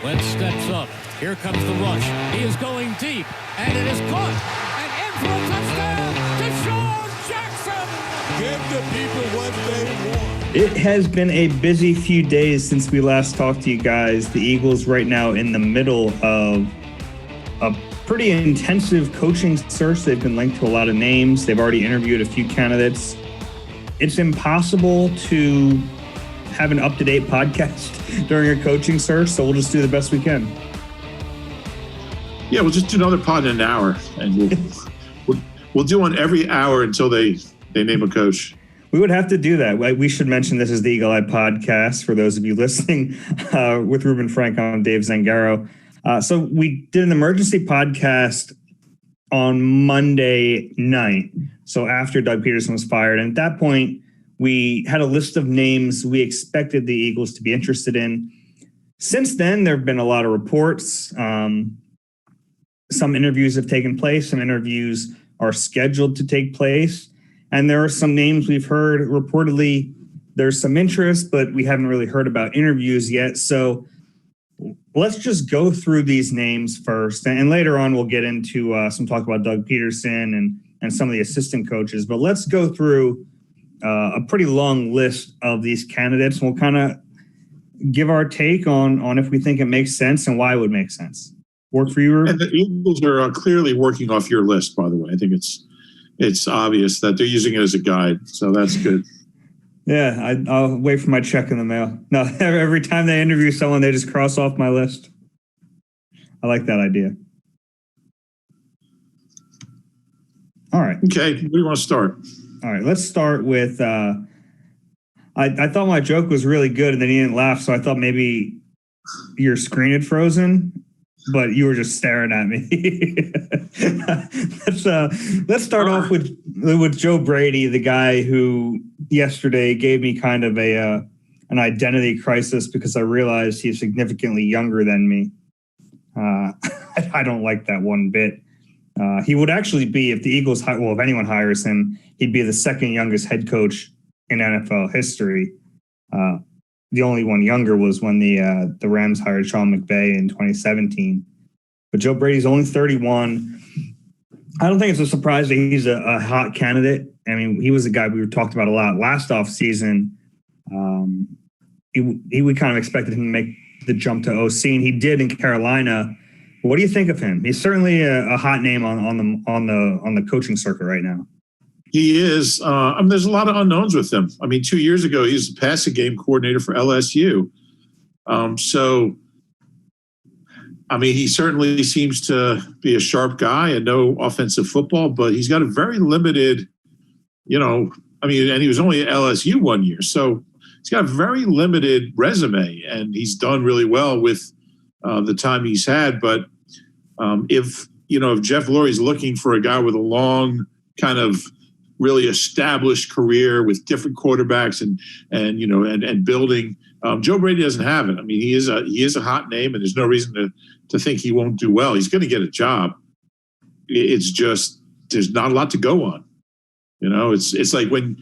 Wentz steps up. Here comes the rush. He is going deep, and it is caught. And in for a touchdown, Deshaun Jackson. Give the people what they want. It has been a busy few days since we last talked to you guys. The Eagles right now in the middle of a pretty intensive coaching search. They've been linked to a lot of names. They've already interviewed a few candidates. It's impossible to have an up-to-date podcast during a coaching search, so we'll just do the best we can. Yeah, we'll just do another pod in an hour, and we'll do one every hour until they name a coach. We would have to do that. We should mention this is the Eagle Eye podcast for those of you listening with Reuben Frank on Dave Zangaro. So we did an emergency podcast on Monday night, so after Doug Pederson was fired. And at that point, we had a list of names we expected the Eagles to be interested in. Since then, there have been a lot of reports. Some interviews have taken place. Some interviews are scheduled to take place. And there are some names we've heard. Reportedly, there's some interest, but we haven't really heard about interviews yet. So let's just go through these names first. And later on, we'll get into some talk about Doug Pederson and some of the assistant coaches. But let's go through a pretty long list of these candidates. And we'll kind of give our take on if we think it makes sense and why it would make sense. Work for you, Reuben? And the Eagles are clearly working off your list, by the way. I think it's obvious that they're using it as a guide, so that's good. Yeah, I'll wait for my check in the mail. No, every time they interview someone, they just cross off my list. I like that idea. All right. Okay, where do you want to start? All right, let's start with I thought my joke was really good, and then you didn't laugh, so I thought maybe your screen had frozen. But you were just staring at me. Let's start off with Joe Brady, the guy who yesterday gave me kind of an identity crisis because I realized he's significantly younger than me. I don't like that one bit. He would actually be, if the Eagles, if anyone hires him, he'd be the second youngest head coach in NFL history. The only one younger was when the Rams hired Sean McVay in 2017. But Joe Brady's only 31. I don't think it's a surprise that he's a hot candidate. I mean, he was a guy we talked about a lot last offseason. We kind of expected him to make the jump to OC, and he did in Carolina. What do you think of him? He's certainly a hot name on the coaching circuit right now. He is. There's a lot of unknowns with him. I mean, 2 years ago, he was the passing game coordinator for LSU. He certainly seems to be a sharp guy and know offensive football, but he's got a very limited, and he was only at LSU 1 year. So he's got a very limited resume, and he's done really well with the time he's had. But if Jeff Lurie's looking for a guy with a long kind of really established career with different quarterbacks and building. Joe Brady doesn't have it. I mean, he is a hot name, and there's no reason to think he won't do well. He's going to get a job. It's just there's not a lot to go on. It's like when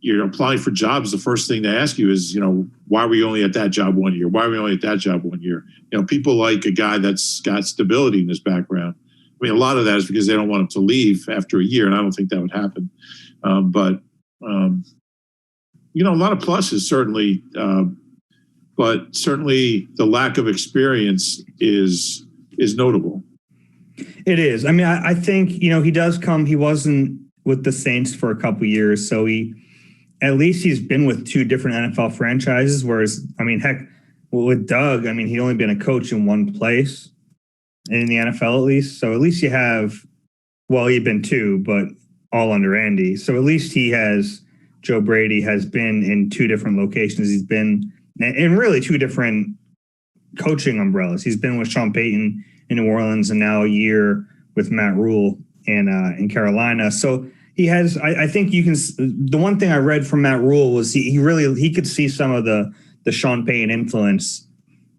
you're applying for jobs, the first thing they ask you is why were you only at that job 1 year? Why were you only at that job 1 year? People like a guy that's got stability in his background. I mean, a lot of that is because they don't want him to leave after a year, and I don't think that would happen. But a lot of pluses certainly, but certainly the lack of experience is notable. It is. I mean, I think he does come. He wasn't with the Saints for a couple of years, so at least he's been with two different NFL franchises. Whereas, with Doug, he'd only been a coach in one place. In the NFL, at least. So at least you have, he'd been two, but all under Andy. So at least Joe Brady has been in two different locations. He's been in really two different coaching umbrellas. He's been with Sean Payton in New Orleans and now a year with Matt Rule in Carolina. So he has, I think you can, the one thing I read from Matt Rule was he could see some of the Sean Payton influence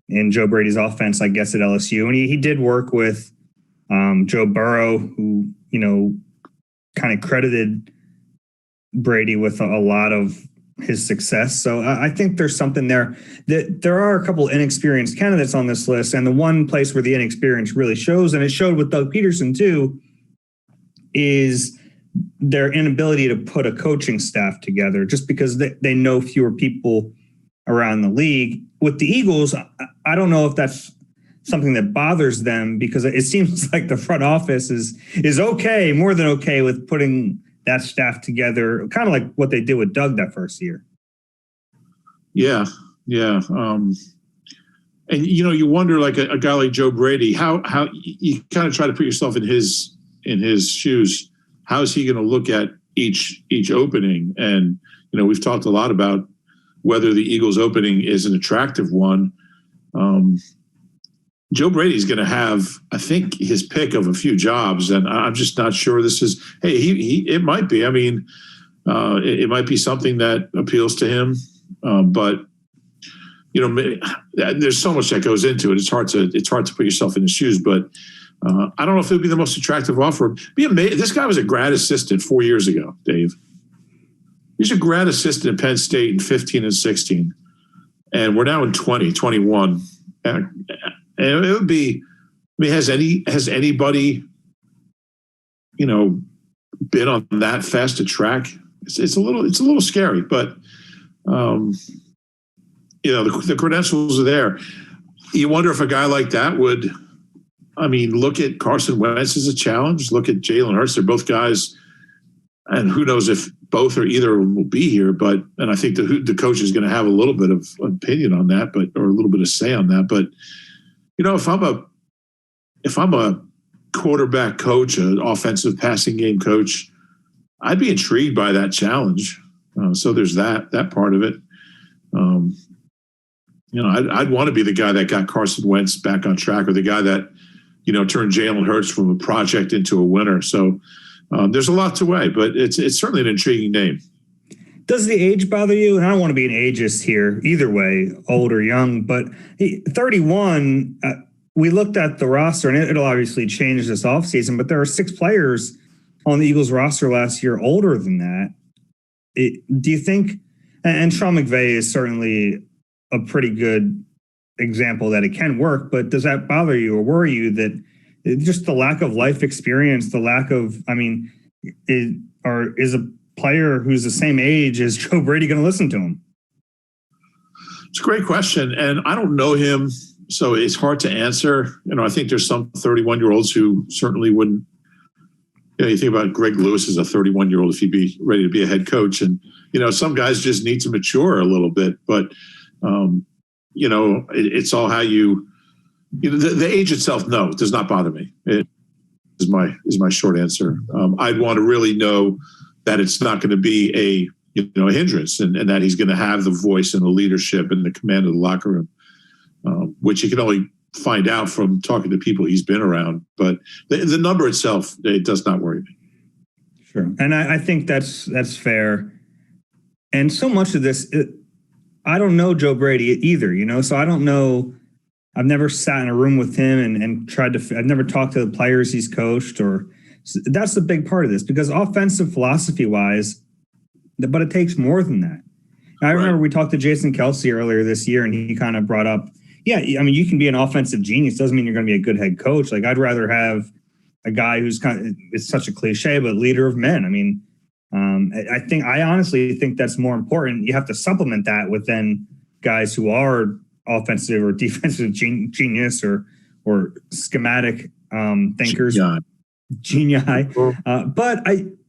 in Joe Brady's offense, I guess, at LSU. And he did work with Joe Burrow, who, kind of credited Brady with a lot of his success. So I think there's something there. There are a couple inexperienced candidates on this list, and the one place where the inexperience really shows, and it showed with Doug Pederson too, is their inability to put a coaching staff together just because they know fewer people around the league. With the Eagles, I don't know if that's something that bothers them, because it seems like the front office is okay, more than okay, with putting that staff together, kind of like what they did with Doug that first year. Yeah. And, you wonder, like a guy like Joe Brady, how you kind of try to put yourself in his shoes. How is he going to look at each opening? And, we've talked a lot about whether the Eagles opening is an attractive one. Joe Brady's going to have, I think, his pick of a few jobs, and I'm just not sure this is. Hey, it might be. I mean, it might be something that appeals to him, but there's so much that goes into it. It's hard to put yourself in his shoes, but I don't know if it would be the most attractive offer. This guy was a grad assistant 4 years ago, Dave. He's a grad assistant at Penn State in 15 and 16, and we're now in 2021. And it would be, has anybody, been on that fast a track? It's a little scary, but the credentials are there. You wonder if a guy like that would, look at Carson Wentz as a challenge. Look at Jalen Hurts. They're both guys, and who knows if both or either of them will be here. And I think the coach is going to have a little bit of opinion on that, or a little bit of say on that. But if I'm a quarterback coach, an offensive passing game coach, I'd be intrigued by that challenge. So there's that part of it. I'd want to be the guy that got Carson Wentz back on track, or the guy that, turned Jalen Hurts from a project into a winner. So there's a lot to weigh, but it's certainly an intriguing name. Does the age bother you? And I don't want to be an ageist here either way, old or young, but 31, we looked at the roster, and it'll obviously change this offseason, but there are 6 players on the Eagles roster last year older than that. Do you think, and Sean McVay is certainly a pretty good example that it can work, but does that bother you or worry you that just the lack of life experience, the lack of, is a player who's the same age as Joe Brady going to listen to him? It's a great question, and I don't know him, so it's hard to answer. I think there's some 31-year-olds who certainly wouldn't. You think about Greg Lewis as a 31-year-old if he'd be ready to be a head coach, and some guys just need to mature a little bit. But it's all how you. The age itself, no, it does not bother me. It is my short answer. I'd want to really know that it's not going to be a hindrance, and that he's going to have the voice and the leadership and the command of the locker room, which you can only find out from talking to people he's been around. But the number itself, it does not worry me. Sure. And I think that's fair. And so much of this, I don't know Joe Brady either, so I don't know. I've never sat in a room with him and tried to, I've never talked to the players he's coached, or that's the big part of this, because offensive philosophy wise, but it takes more than that. I remember we talked to Jason Kelsey earlier this year, and he kind of brought up, you can be an offensive genius. Doesn't mean you're going to be a good head coach. Like, I'd rather have a guy who's it's such a cliche, but leader of men. I honestly think that's more important. You have to supplement that with then guys who are offensive or defensive genius or schematic thinkers. Genii. But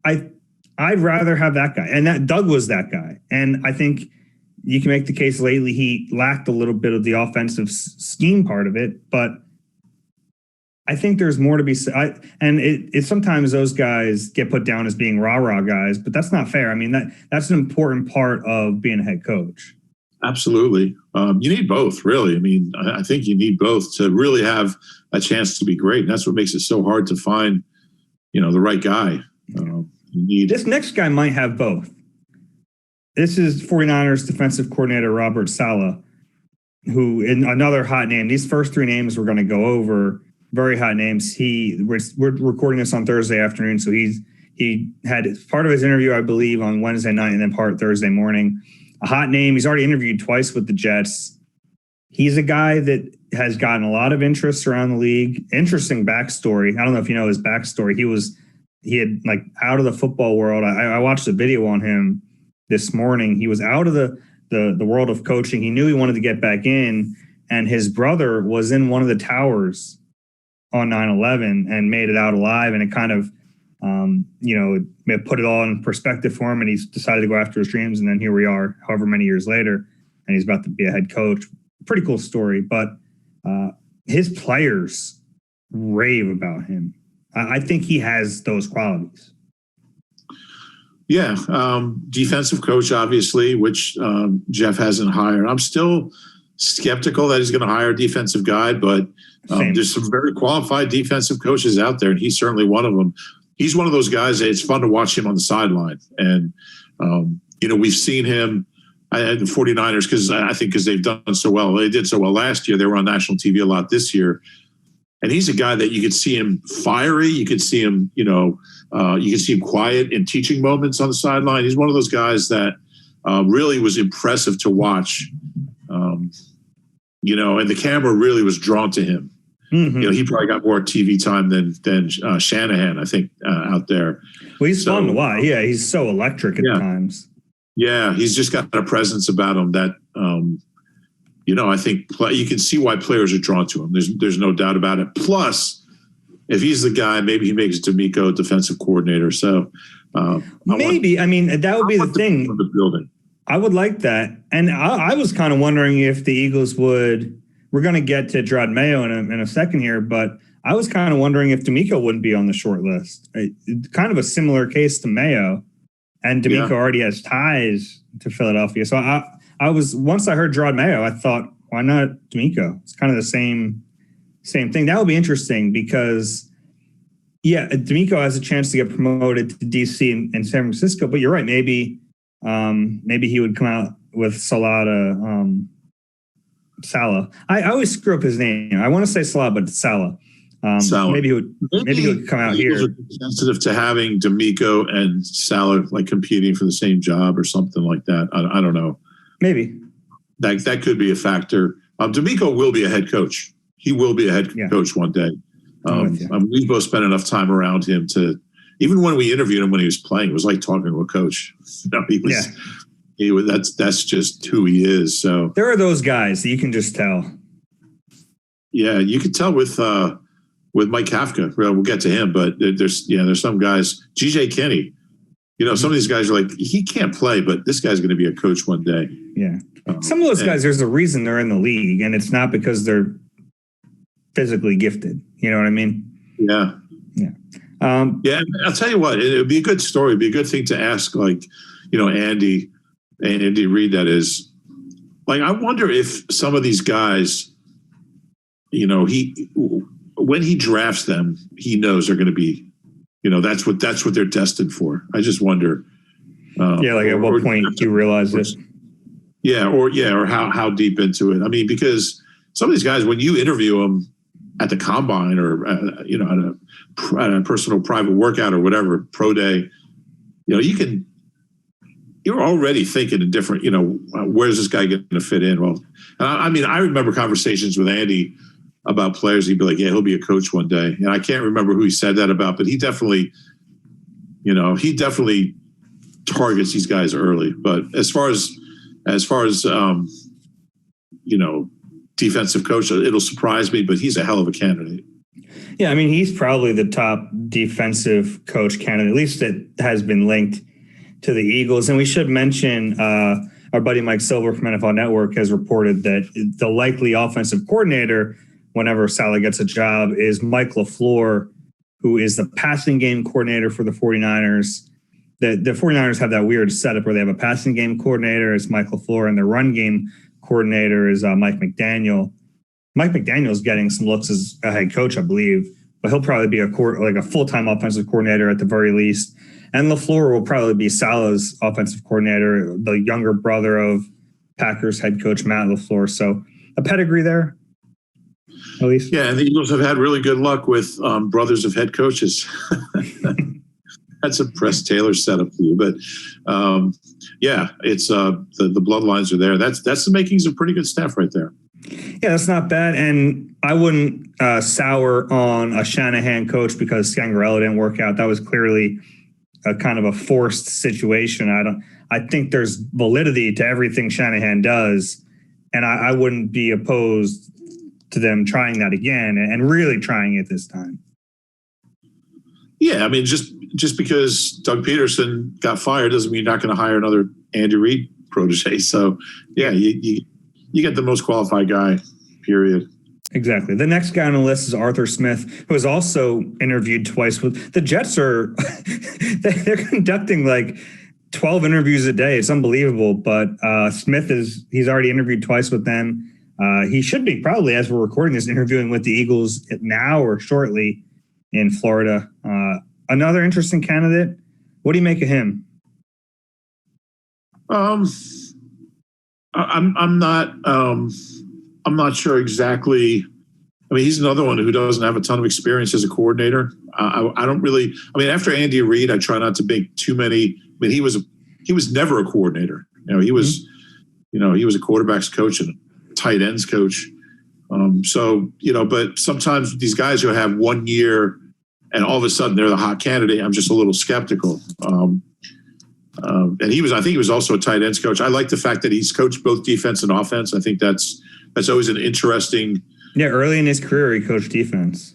I'd rather have that guy. And that Doug was that guy. And I think you can make the case lately he lacked a little bit of the offensive scheme part of it, but I think there's more to be said. And it sometimes those guys get put down as being rah-rah guys, but that's not fair. That's an important part of being a head coach. Absolutely. You need both, really. I think you need both to really have a chance to be great. And that's what makes it so hard to find, the right guy. This next guy might have both. This is 49ers defensive coordinator Robert Saleh, who, in another hot name. These first 3 names we're going to go over, very hot names. We're recording this on Thursday afternoon, so he had part of his interview, I believe, on Wednesday night and then part Thursday morning. a hot name. He's already interviewed twice with the Jets. He's a guy that has gotten a lot of interest around the league. Interesting backstory. I don't know if you know his backstory. He had like out of the football world. I watched a video on him this morning. He was out of the world of coaching. He knew he wanted to get back in, and his brother was in one of the towers on 9/11 and made it out alive. And it kind of, it put it all in perspective for him, and he's decided to go after his dreams. And then here we are, however many years later, and he's about to be a head coach. Pretty cool story, but his players rave about him. I think he has those qualities. Yeah. Defensive coach, obviously, which Jeff hasn't hired. I'm still skeptical that he's going to hire a defensive guy, but there's some very qualified defensive coaches out there, and he's certainly one of them. He's one of those guys that it's fun to watch him on the sideline. And, we've seen him at the 49ers because they've done so well. They did so well last year. They were on national TV a lot this year. And he's a guy that you could see him fiery. You could see him, you could see him quiet in teaching moments on the sideline. He's one of those guys that really was impressive to watch. And the camera really was drawn to him. Mm-hmm. He probably got more TV time than Shanahan, I think, out there. Well, he's fun to watch. Yeah, he's so electric at times. Yeah, he's just got a presence about him that, I think you can see why players are drawn to him. There's no doubt about it. Plus, if he's the guy, maybe he makes D'Amico defensive coordinator. So that would be the thing. The building. I would like that. And I was kind of wondering if the Eagles would. We're going to get to Jerod Mayo in a second here, but I was kind of wondering if D'Amico wouldn't be on the short list. Kind of a similar case to Mayo, and D'Amico already has ties to Philadelphia. So once I heard Jerod Mayo, I thought, why not D'Amico? It's kind of the same thing. That would be interesting because, D'Amico has a chance to get promoted to DC and San Francisco. But you're right, maybe he would come out with Saleh. I always screw up his name. I want to say Saleh, but it's Saleh. Maybe he would come out here. Are sensitive to having D'Amico and Saleh like competing for the same job or something like that. I don't know. Maybe that could be a factor. D'Amico will be a head coach. He will be a head coach one day. We've both spent enough time around him to, even when we interviewed him when he was playing, it was like talking to a coach. That's just who he is. So there are those guys that you can just tell. Yeah, you can tell with Mike Kafka. We'll get to him, but there's some guys. GJ Kinney. Some of these guys are like, he can't play, but this guy's going to be a coach one day. Yeah. Some of those guys, there's a reason they're in the league, and it's not because they're physically gifted. You know what I mean? Yeah. Yeah. I'll tell you what, it would be a good story. It'd be a good thing to ask, Andy Reid, that is. Like, I wonder if some of these guys, when he drafts them, he knows they're going to be, that's what they're destined for. I just wonder. At what point do you realize this? Yeah, or how deep into it. I mean, because some of these guys, when you interview them at the combine or at a personal private workout or whatever, pro day, you're already thinking in different, where's this guy going to fit in? Well, I remember conversations with Andy about players. He'd be like, yeah, he'll be a coach one day. And I can't remember who he said that about, but he definitely targets these guys early. But as far as defensive coach, it'll surprise me, but he's a hell of a candidate. Yeah, I mean, he's probably the top defensive coach candidate, at least that has been linked to the Eagles. And we should mention our buddy Mike Silver from NFL Network has reported that the likely offensive coordinator, whenever Saleh gets a job, is Mike LaFleur, who is the passing game coordinator for the 49ers. The 49ers have that weird setup where they have a passing game coordinator, it's Mike LaFleur, and the run game coordinator is Mike McDaniel. Mike McDaniel's getting some looks as a head coach, I believe, but he'll probably be a full-time offensive coordinator at the very least. And LaFleur will probably be Saleh's offensive coordinator, the younger brother of Packers head coach Matt LaFleur. So a pedigree there, at least. Yeah, and the Eagles have had really good luck with brothers of head coaches. had some Press Taylor set up for you, but yeah, it's the bloodlines are there. That's the makings of pretty good staff right there. Yeah, that's not bad. And I wouldn't sour on a Shanahan coach because Zangaro didn't work out. That was clearly a kind of a forced situation. I think there's validity to everything Shanahan does, and I wouldn't be opposed to them trying that again and really trying it this time. Yeah, I mean, just because Doug Pederson got fired doesn't mean you're not going to hire another Andy Reid protege. So, yeah, you get the most qualified guy, period. Exactly. The next guy on the list is Arthur Smith, who was also interviewed twice with the Jets. They're conducting like 12 interviews a day. It's unbelievable. But Smith he's already interviewed twice with them. He should be probably, as we're recording this, interviewing with the Eagles now or shortly in Florida. Another interesting candidate. What do you make of him? I'm not sure exactly. I mean, he's another one who doesn't have a ton of experience as a coordinator. I don't really. I mean, after Andy Reid, I try not to make too many. I mean, he was never a coordinator. He was, he was a quarterback's coach and a tight ends coach. So but sometimes these guys who have 1 year and all of a sudden they're the hot candidate, I'm just a little skeptical. And I think he was also a tight ends coach. I like the fact that he's coached both defense and offense. I think that's always an interesting. Yeah, early in his career, he coached defense.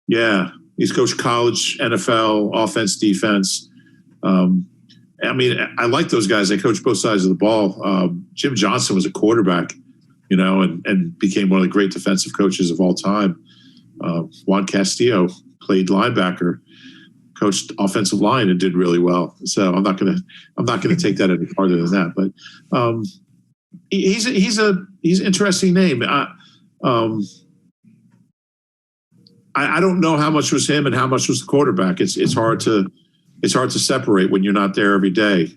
Yeah, he's coached college, NFL, offense, defense. I mean, I like those guys. They coach both sides of the ball. Jim Johnson was a quarterback, and became one of the great defensive coaches of all time. Juan Castillo played linebacker, coached offensive line, and did really well. So I'm not gonna take that any farther than that. But he's an interesting name. I don't know how much was him and how much was the quarterback. It's hard to separate when you're not there every day.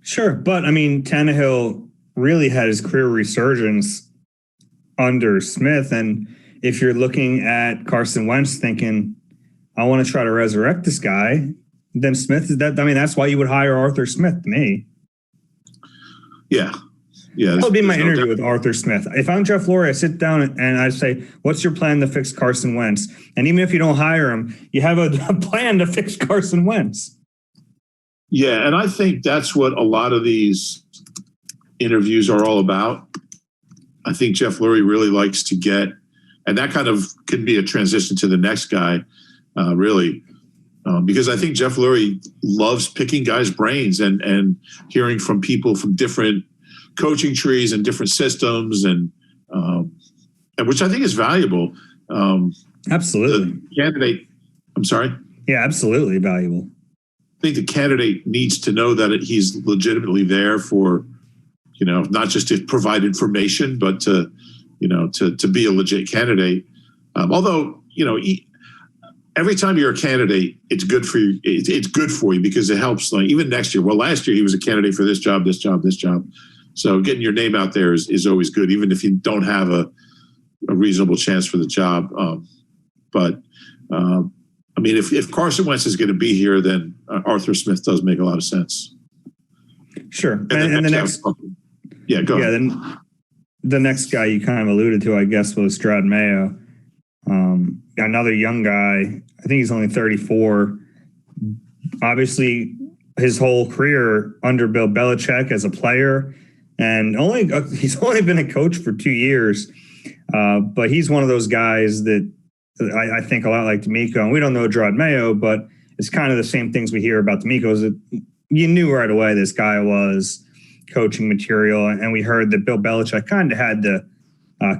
Sure, but I mean, Tannehill really had his career resurgence under Smith, and if you're looking at Carson Wentz thinking, I want to try to resurrect this guy, then Smith is that. I mean, that's why you would hire Arthur Smith to me. Yeah. That would be my interview with Arthur Smith. If I'm Jeff Lurie, I sit down and I say, what's your plan to fix Carson Wentz? And even if you don't hire him, you have a plan to fix Carson Wentz. Yeah, and I think that's what a lot of these interviews are all about. I think Jeff Lurie really likes to get, and that kind of can be a transition to the next guy, really. Because I think Jeff Lurie loves picking guys' brains and hearing from people from different coaching trees and different systems, and which I think is valuable. Absolutely. The candidate, I'm sorry? Yeah, absolutely valuable. I think the candidate needs to know that he's legitimately there for, not just to provide information, but to be a legit candidate. Although, every time you're a candidate, it's good for you. It's good for you because it helps. Like even next year. Well, last year he was a candidate for this job, this job, this job. So getting your name out there is always good, even if you don't have a reasonable chance for the job. But I mean, if Carson Wentz is going to be here, then Arthur Smith does make a lot of sense. Sure. And the next, go ahead. Then the next guy you kind of alluded to, I guess, was Jerod Mayo. Another young guy. I think he's only 34. Obviously, his whole career under Bill Belichick as a player, and he's only been a coach for 2 years. But he's one of those guys that I think a lot like D'Amico, and we don't know Jerod Mayo, but it's kind of the same things we hear about D'Amico. Is that you knew right away this guy was coaching material, and we heard that Bill Belichick kind of had to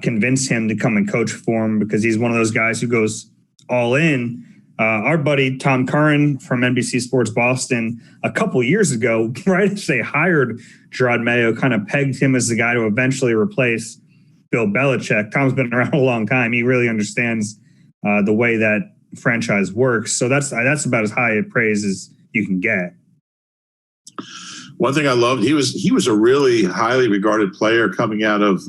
convince him to come and coach for him because he's one of those guys who goes all in. Our buddy Tom Curran from NBC Sports Boston a couple years ago, right as they hired Jerod Mayo, kind of pegged him as the guy to eventually replace Bill Belichick. Tom's been around a long time. He really understands the way that franchise works. So that's about as high a praise as you can get. One thing I loved, he was a really highly regarded player coming out of,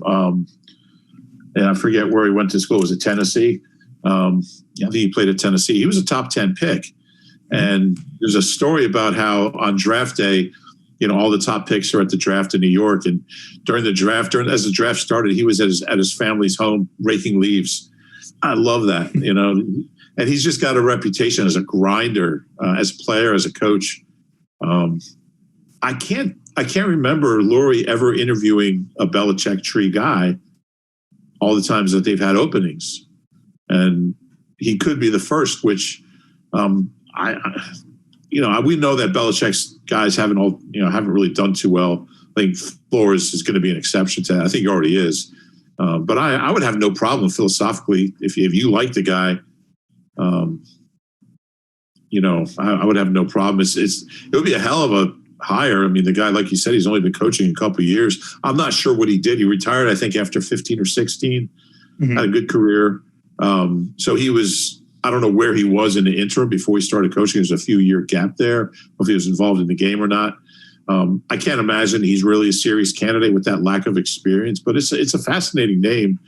and I forget where he went to school. Was it Tennessee? I think he played at Tennessee. He was a top 10 pick. And there's a story about how on draft day, all the top picks are at the draft in New York. And during the draft, as the draft started, he was at his family's home raking leaves. I love that, and he's just got a reputation as a grinder, as a player, as a coach. I can't remember Lurie ever interviewing a Belichick tree guy all the times that they've had openings, and he could be the first. Which we know that Belichick's guys haven't really done too well. I think Flores is going to be an exception to that. I think he already is, but I would have no problem philosophically if you like the guy. I would have no problem. It would be a hell of a hire. I mean, the guy, like you said, he's only been coaching a couple of years. I'm not sure what he did. He retired, I think, after 15 or 16. Had a good career. So he was, I don't know where he was in the interim before he started coaching. There's a few-year gap there, if he was involved in the game or not. I can't imagine he's really a serious candidate with that lack of experience, but it's a fascinating name.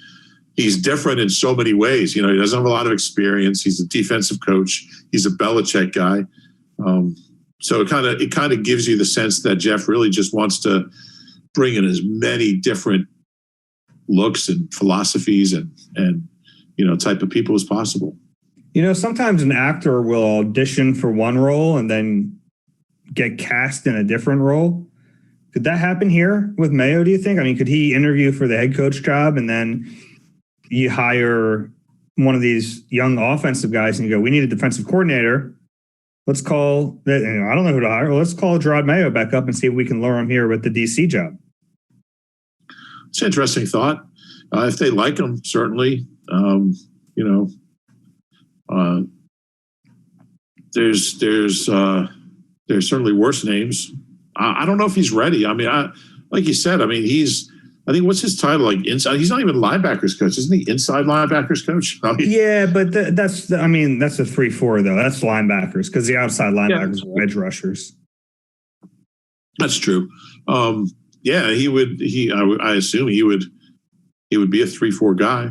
He's different in so many ways. He doesn't have a lot of experience. He's a defensive coach. He's a Belichick guy. So it kind of gives you the sense that Jeff really just wants to bring in as many different looks and philosophies and type of people as possible. Sometimes an actor will audition for one role and then get cast in a different role. Could that happen here with Mayo, do you think? I mean, could he interview for the head coach job and then you hire one of these young offensive guys and you go, we need a defensive coordinator. Let's call, I don't know who to hire. Well, let's call Jerod Mayo back up and see if we can lure him here with the DC job. It's an interesting thought. If they like him, certainly. There's certainly worse names. I don't know if he's ready. I mean, like you said, I mean, I think what's his title? Like inside, he's not even linebackers coach, isn't he? Inside linebackers coach. Yeah, but that's a 3-4 though. That's linebackers because the outside linebackers are edge rushers. That's true. He would. I assume he would be a 3-4 guy,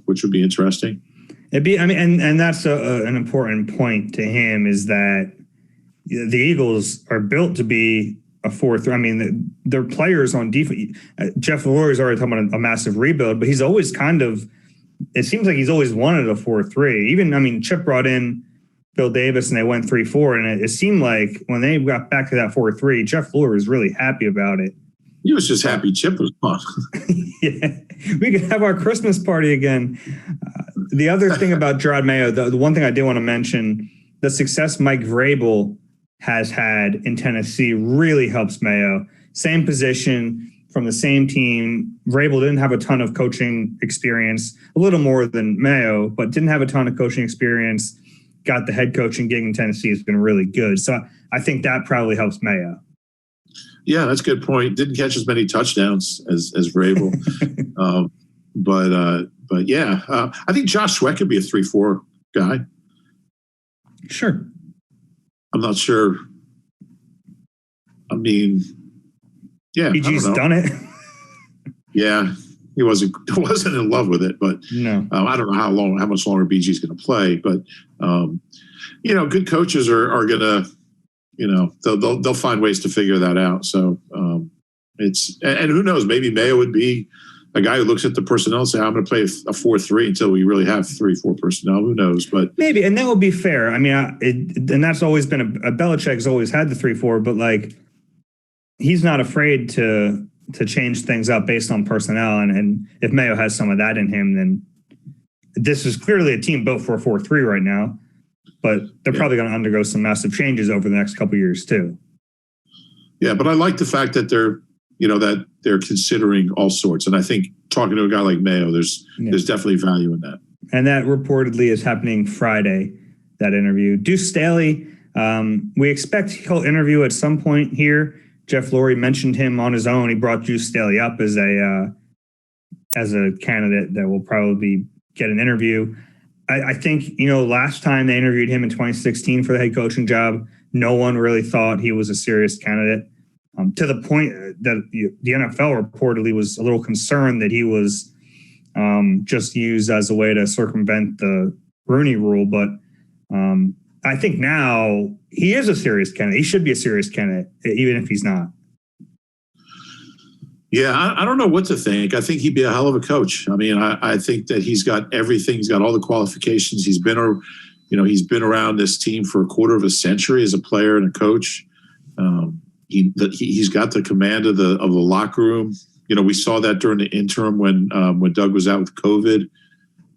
which would be interesting. It'd be. I mean, and that's an important point to him is that the Eagles are built to be a 4-3. I mean, their players on defense. Jeff Lurie's already talking about a massive rebuild, but he's always it seems like he's always wanted a 4-3. Even, Chip brought in Bill Davis and they went 3-4, and it seemed like when they got back to that 4-3, Jeff Lurie was really happy about it. He was just happy Chip was gone. Yeah, we could have our Christmas party again. The other thing about Jerod Mayo, the one thing I do want to mention, the success Mike Vrabel has had in Tennessee really helps Mayo. Same position from the same team. Vrabel didn't have a ton of coaching experience, a little more than Mayo, but didn't have a ton of coaching experience. Got the head coaching gig in Tennessee. Has been really good. So I think that probably helps Mayo. Yeah, that's a good point. Didn't catch as many touchdowns as Vrabel. But yeah, I think Josh Sweat could be a 3-4 guy. Sure. I'm not sure. I mean, yeah. BG's done it. Yeah, he wasn't in love with it, but no. I don't know how much longer BG's going to play. But good coaches are going to, they'll find ways to figure that out. So and who knows? Maybe Mayo would be a guy who looks at the personnel and say, I'm going to play a 4-3 until we really have 3-4 personnel. Who knows? But maybe, and that would be fair. I mean, and that's always been a Belichick's always had the 3-4, but like he's not afraid to change things up based on personnel. And if Mayo has some of that in him, then this is clearly a team built for a 4-3 right now. But they're probably going to undergo some massive changes over the next couple of years too. Yeah, but I like the fact that they're considering all sorts, and I think talking to a guy like Mayo, there's definitely value in that. And that reportedly is happening Friday. That interview, Duce Staley, we expect he'll interview at some point here. Jeff Lurie mentioned him on his own. He brought Duce Staley up as a candidate that will probably get an interview. I think, last time they interviewed him in 2016 for the head coaching job, no one really thought he was a serious candidate, to the point that the NFL reportedly was a little concerned that he was just used as a way to circumvent the Rooney rule. But I think now he is a serious candidate. He should be a serious candidate, even if he's not. Yeah, I don't know what to think. I think he'd be a hell of a coach. I mean, I think that he's got everything. He's got all the qualifications. He's been around this team for a quarter of a century as a player and a coach. He's got the command of the locker room. We saw that during the interim when Doug was out with COVID.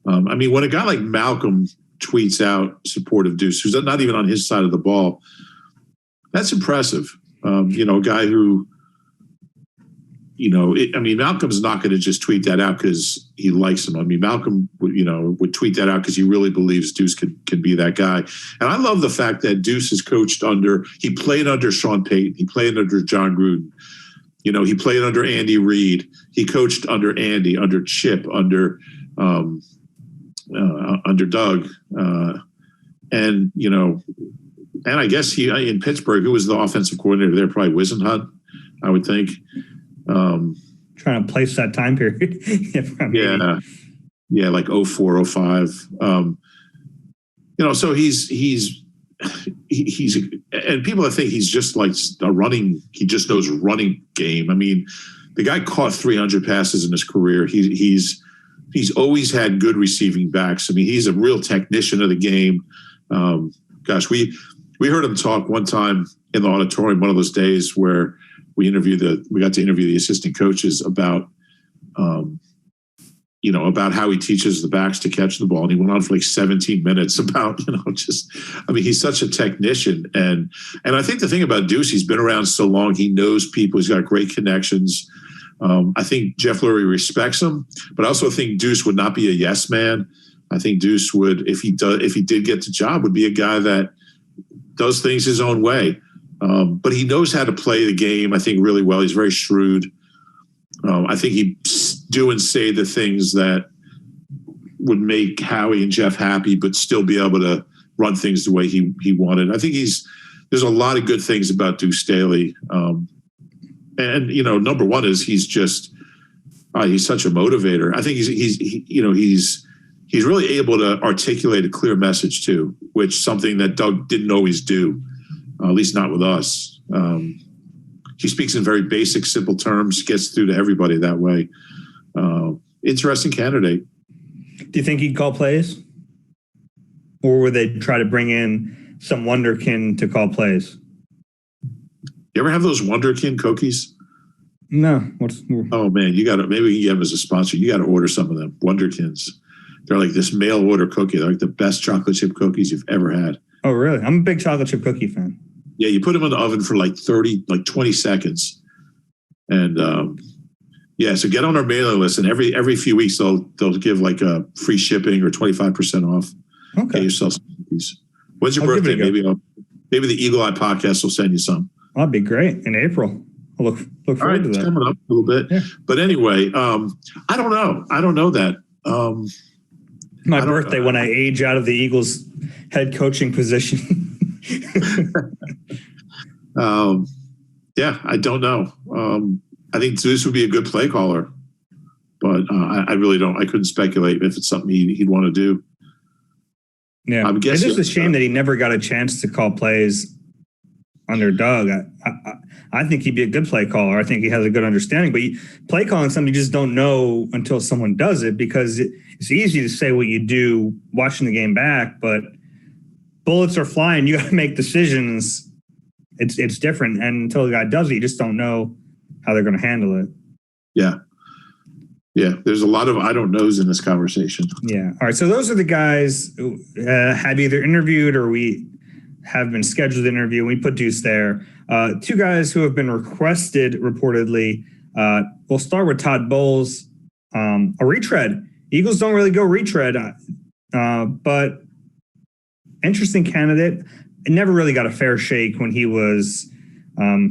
I mean, when a guy like Malcolm tweets out support of Duce, who's not even on his side of the ball, that's impressive. A guy who, Malcolm's not going to just tweet that out because he likes him. I mean, Malcolm, would tweet that out because he really believes Duce can be that guy. And I love the fact that Duce has coached he played under Sean Payton. He played under John Gruden. He played under Andy Reid. He coached under Andy, under Chip, under Doug. And I guess in Pittsburgh, who was the offensive coordinator there? Probably Wisenhunt, I would think. Trying to place that time period. Yeah, like 04, 05. So he's and people think he's just like he just knows running game. I mean, the guy caught 300 passes in his career. He's always had good receiving backs. I mean, he's a real technician of the game. We heard him talk one time in the auditorium one of those days where we got to interview the assistant coaches about how he teaches the backs to catch the ball. And he went on for like 17 minutes about, he's such a technician. And I think the thing about Duce, he's been around so long, he knows people, he's got great connections. I think Jeff Lurie respects him, but I also think Duce would not be a yes man. I think Duce would, if he did get the job, would be a guy that does things his own way. But he knows how to play the game, I think, really well. He's very shrewd. I think he'd do and say the things that would make Howie and Jeff happy, but still be able to run things the way he wanted. I think there's a lot of good things about Duce Staley. And number one is he's such a motivator. I think he's really able to articulate a clear message too, which something that Doug didn't always do, at least not with us. He speaks in very basic, simple terms, gets through to everybody that way. Interesting candidate. Do you think he'd call plays? Or would they try to bring in some wonderkin to call plays? You ever have those wonderkin cookies? No. Oh man, maybe we can get them as a sponsor. You got to order some of them wonderkins. They're like this mail order cookie. They're like the best chocolate chip cookies you've ever had. Oh really? I'm a big chocolate chip cookie fan. Yeah, you put them in the oven for like 20 seconds. And so get on our mailing list, and every few weeks they'll give like a free shipping or 25% off. Okay. Get yourself some cookies. When's your birthday? Maybe the Eagle Eye podcast will send you some. That'd be great in April. I'll look forward to that. It's coming up a little bit. Yeah. But anyway, I don't know. I don't know that. My birthday when I age out of the Eagles head coaching position. I don't know. I think Duce would be a good play caller, but I really don't. I couldn't speculate if it's something he'd want to do. Yeah, it's just a shame that he never got a chance to call plays under Doug. I think he'd be a good play caller. I think he has a good understanding, but play calling is something you just don't know until someone does it, because it's easy to say what you do watching the game back, but bullets are flying. You got to make decisions. It's different. And until the guy does it, you just don't know how they're going to handle it. Yeah. Yeah. There's a lot of I don't knows in this conversation. Yeah. All right. So those are the guys who have either interviewed or we have been scheduled to interview. We put Duce there. Two guys who have been requested reportedly. We'll start with Todd Bowles. A retread. Eagles don't really go retread, but interesting candidate. Never really got a fair shake when he was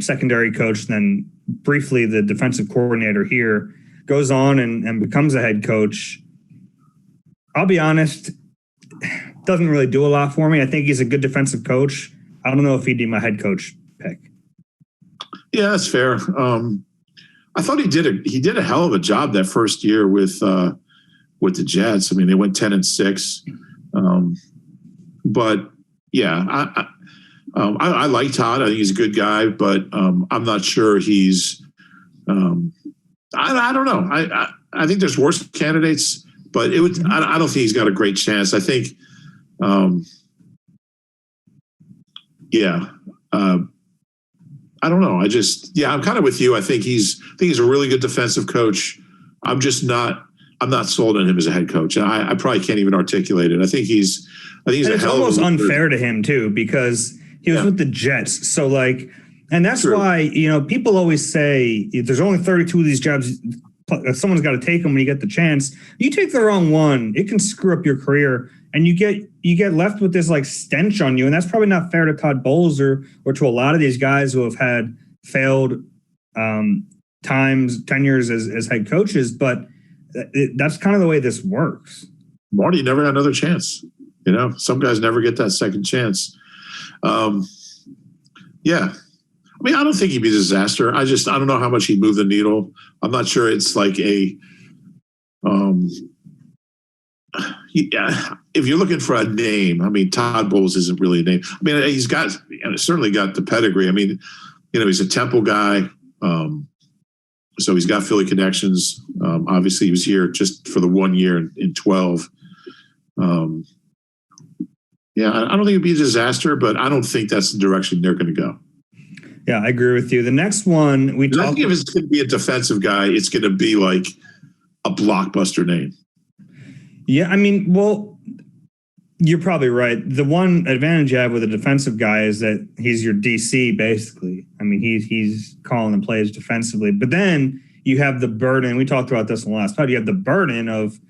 secondary coach, then briefly the defensive coordinator here, goes on and becomes a head coach. I'll be honest, doesn't really do a lot for me. I think he's a good defensive coach. I don't know if he'd be my head coach pick. Yeah, that's fair. I thought he did a hell of a job that first year with the Jets. I mean, they went 10-6, but Yeah, I like Todd. I think he's a good guy, but I'm not sure he's. I don't know. I think there's worse candidates, but it would. I don't think he's got a great chance. I think. I don't know. I'm kind of with you. I think he's a really good defensive coach. I'm not sold on him as a head coach. I probably can't even articulate it. I think he's it's almost unfair to him too, because he was with the Jets. So and that's true. Why, people always say there's only 32 of these jobs. Someone's got to take them when you get the chance. You take the wrong one, it can screw up your career, and you get left with this stench on you. And that's probably not fair to Todd Bowles or to a lot of these guys who have had failed tenures as head coaches. But that's kind of the way this works. Marty never had another chance. Some guys never get that second chance. Yeah. I mean, I don't think he'd be a disaster. I don't know how much he'd move the needle. I'm not sure it's if you're looking for a name, I mean, Todd Bowles isn't really a name. I mean, he's certainly got the pedigree. I mean, he's a Temple guy. So he's got Philly connections. Obviously, he was here just for the 1 year in 12. I don't think it'd be a disaster, but I don't think that's the direction they're going to go. Yeah, I agree with you. The next one I think if it's going to be a defensive guy, it's going to be like a blockbuster name. Yeah, I mean, well, you're probably right. The one advantage you have with a defensive guy is that he's your DC, basically. I mean, he's calling the plays defensively. But then you have the burden. We talked about this in the last pod. You have the burden of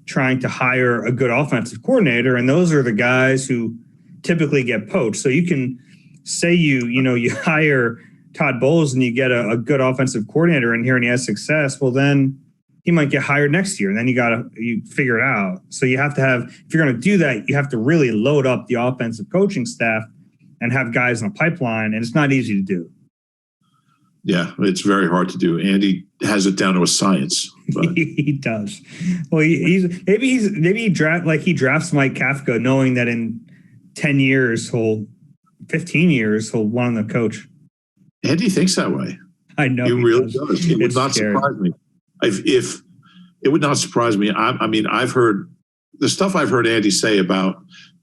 trying to hire a good offensive coordinator, and those are the guys who typically get poached. So you can say you hire Todd Bowles and you get a good offensive coordinator in here and he has success. Well, then he might get hired next year, and then you figure it out. So you have to if you're going to do that, you have to really load up the offensive coaching staff and have guys in a pipeline, and it's not easy to do. Yeah, it's very hard to do. Andy has it down to a science. But. He does. Well, maybe he drafts Mike Kafka, knowing that in 10 years, 15 years, he'll want to coach. Andy thinks that way. I know he really does. It would not surprise me. If it would not surprise me. I mean, I've heard the stuff I've heard Andy say about,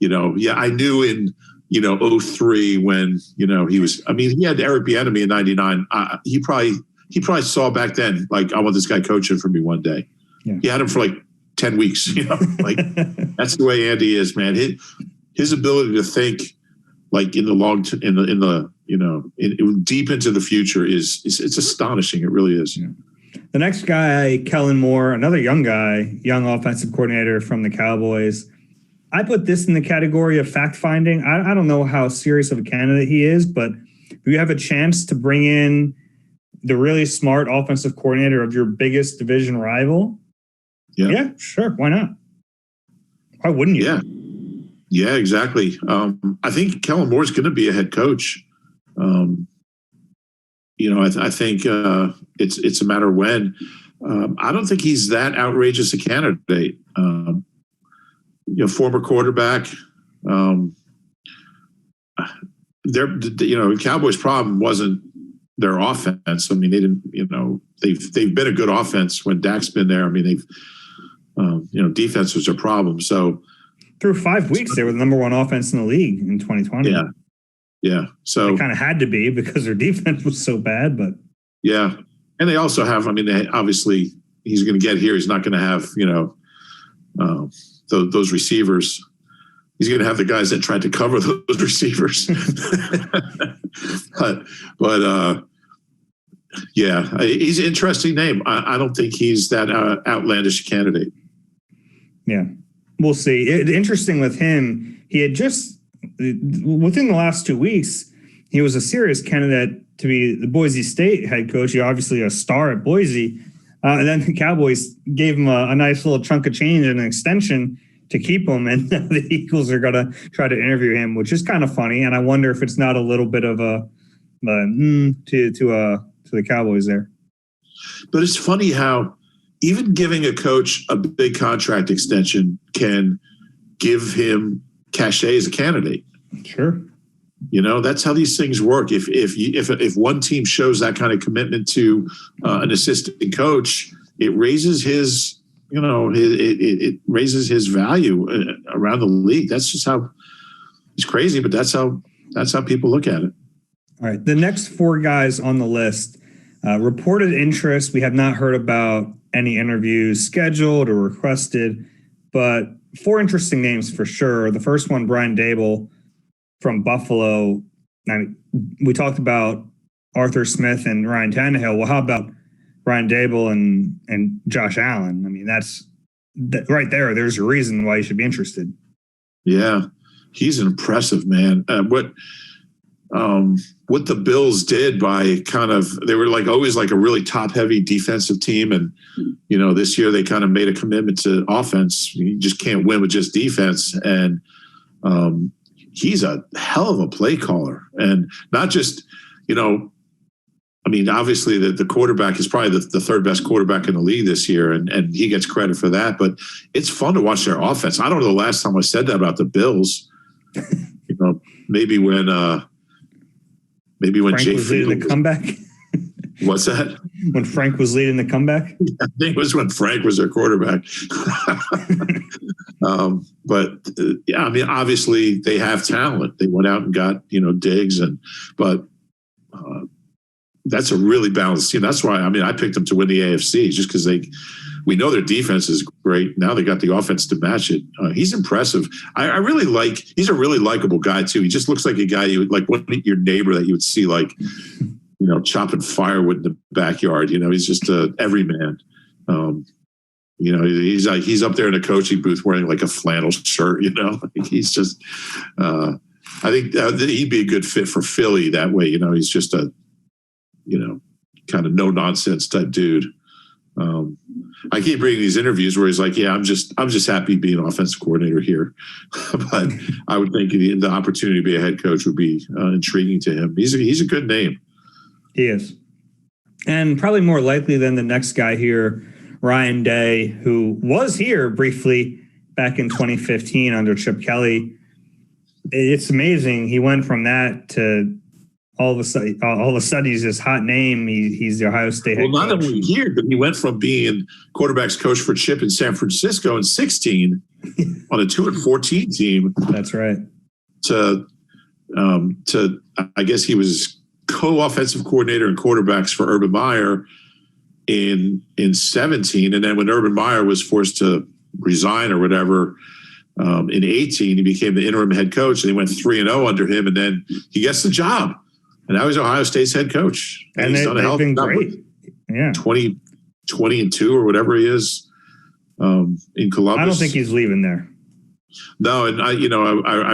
I knew in 03 when, he was, I mean, he had Eric Bieniemy in 99. He probably saw back then, I want this guy coaching for me one day. Yeah. He had him for 10 weeks, that's the way Andy is, man. His ability to think in the long, deep into the future it's astonishing. It really is. Yeah. The next guy, Kellen Moore, another young guy, young offensive coordinator from the Cowboys. I put this in the category of fact-finding. I don't know how serious of a candidate he is, but if you have a chance to bring in the really smart offensive coordinator of your biggest division rival, yeah, sure, why not? Why wouldn't you? Yeah, exactly. I think Kellen Moore is going to be a head coach. I think it's a matter of when. I don't think he's that outrageous a candidate. Former quarterback. Cowboys' problem wasn't their offense. I mean, they didn't. They've been a good offense when Dak's been there. I mean, they've defense was a problem. So through 5 weeks, they were the number one offense in the league in 2020. Yeah. So they kind of had to be because their defense was so bad, but yeah. And they also have, obviously he's going to get here. He's not going to have, those receivers. He's going to have the guys that tried to cover those receivers. but he's an interesting name. I don't think he's that outlandish candidate. Yeah, we'll see. Interesting with him, he had just, within the last 2 weeks, he was a serious candidate to be the Boise State head coach. He obviously a star at Boise. And then the Cowboys gave him a nice little chunk of change and an extension to keep him. And the Eagles are going to try to interview him, which is kind of funny. And I wonder if it's not a little bit of to the Cowboys there. But it's funny how even giving a coach a big contract extension can give him cachet as a candidate. Sure. That's how these things work. If one team shows that kind of commitment to an assistant coach, it raises his, it raises his value around the league. That's just how it's crazy, but that's how people look at it. All right. The next 4 guys on the list, reported interest. We have not heard about any interviews scheduled or requested, but 4 interesting names for sure. The first one, Brian Daboll from Buffalo. We talked about Arthur Smith and Ryan Tannehill. Well, how about Brian Daboll and Josh Allen? I mean, that's right there. There's a reason why you should be interested. Yeah, he's an impressive man. What the Bills did by they were always a really top heavy defensive team. And, this year they kind of made a commitment to offense. You just can't win with just defense. And he's a hell of a play caller, and not just, obviously the quarterback is probably the 3rd best quarterback in the league this year. And he gets credit for that, but it's fun to watch their offense. I don't know the last time I said that about the Bills, maybe when Frank Jay was leading the comeback. What's that? When Frank was leading the comeback? I think it was when Frank was their quarterback. Obviously they have talent. They went out and got, Diggs but that's a really balanced team. That's why, I picked them to win the AFC just because we know their defense is great. Now they got the offense to match it. He's impressive. I really he's a really likable guy too. He just looks like a guy you would your neighbor that you would see chopping firewood in the backyard. He's just a everyman. He's up there in a coaching booth wearing a flannel shirt. He's just. I think he'd be a good fit for Philly that way. He's just a, kind of no nonsense type dude. I keep reading these interviews where he's like, "Yeah, I'm just happy being offensive coordinator here," but I would think the opportunity to be a head coach would be intriguing to him. He's a good name. He is, and probably more likely than the next guy here, Ryan Day, who was here briefly back in 2015 under Chip Kelly. It's amazing. He went from that to all of a sudden he's this hot name. He's the Ohio State head coach. Well, not only here, but he went from being quarterbacks coach for Chip in San Francisco in 16 on a 2-14 team. That's right. To I guess he was co-offensive coordinator and quarterbacks for Urban Meyer in 17. And then when Urban Meyer was forced to resign or whatever, in 18, he became the interim head coach, and he went 3-0 under him. And then he gets the job. And now he's Ohio State's head coach. And he's done a hell of a job. Great. Yeah. 20-2 or whatever he is in Columbus. I don't think he's leaving there. No. And I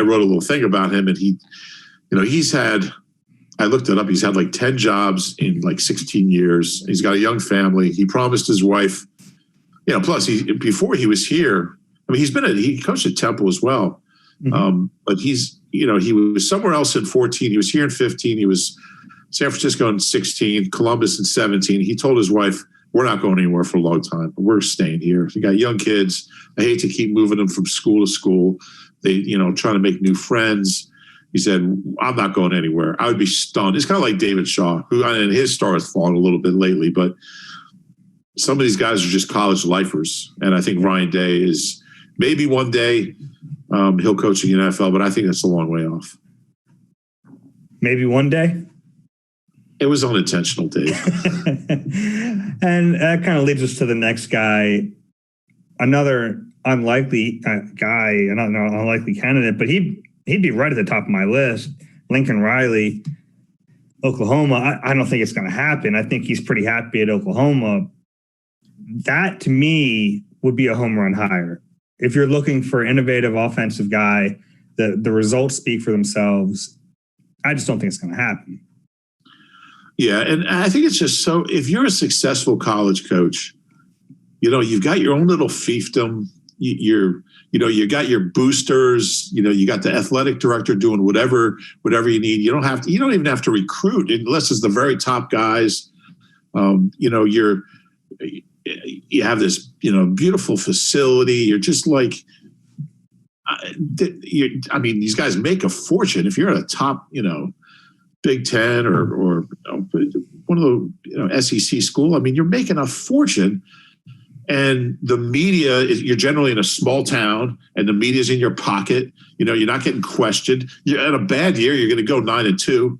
wrote a little thing about him, and he's had, I looked it up. He's had 10 jobs in 16 years. He's got a young family. He promised his wife, plus before he was here, he coached at Temple as well. Mm-hmm. But he was somewhere else in 14. He was here in 15. He was San Francisco in 16, Columbus in 17. He told his wife, "We're not going anywhere for a long time. We're staying here. You got young kids. I hate to keep moving them from school to school. They, trying to make new friends." He said, "I'm not going anywhere. I would be stunned." It's kind of like David Shaw, who, and his star has fallen a little bit lately, but some of these guys are just college lifers. And I think Ryan Day is maybe one day he'll coach in the NFL, but I think that's a long way off. Maybe one day? It was unintentional, Dave. And that kind of leads us to the next guy, another unlikely guy, another unlikely candidate, but he'd be right at the top of my list. Lincoln Riley, Oklahoma. I don't think it's going to happen. I think he's pretty happy at Oklahoma. That, to me, would be a home run hire. If you're looking for an innovative offensive guy, the results speak for themselves. I just don't think it's going to happen. Yeah, and I think it's just so, if you're a successful college coach, you've got your own little fiefdom. You got your boosters, you got the athletic director doing whatever you need. You don't even have to recruit unless it's the very top guys. You have this, beautiful facility. You're just I mean, these guys make a fortune. If you're at a top, Big Ten or one of the SEC school, I mean, you're making a fortune. And the media you're generally in a small town, and the media's in your pocket. You're not getting questioned. You're at a bad year, you're going to go 9-2,